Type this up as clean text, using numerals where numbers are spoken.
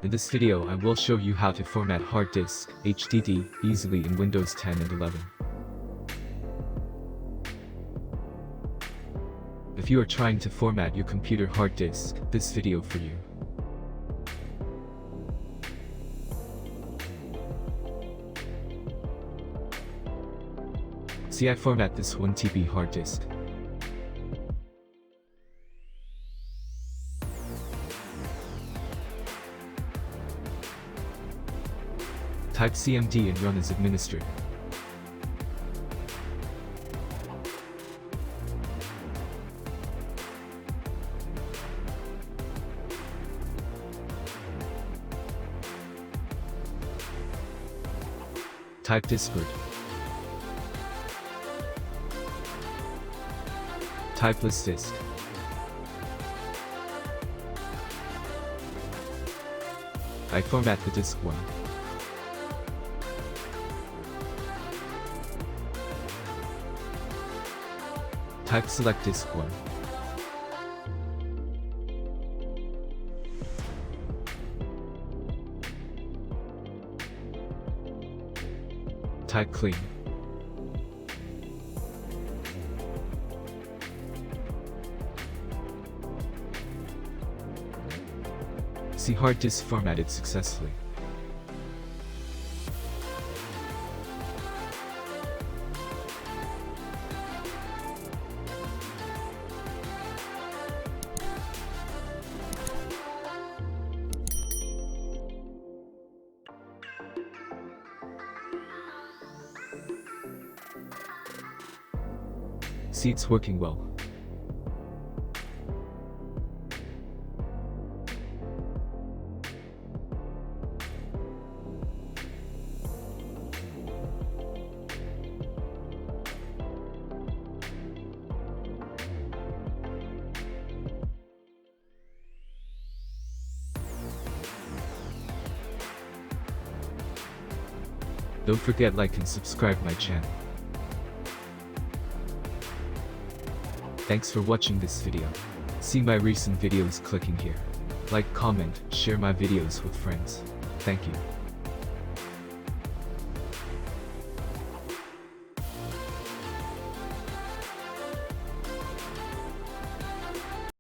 In this video I will show you how to format hard disk HDD easily in Windows 10 and 11. If you are trying to format your computer hard disk, this video for you. See, I format this 1 TB hard disk. Type CMD and run as administrator. Type Discord. Type list disk. I format the disk 1. Type select disk 1. Type clean. See, hard disk formatted successfully. See, it's working well. Don't forget like and subscribe my channel. Thanks for watching this video. See my recent videos clicking here. Like, comment, share my videos with friends. Thank you.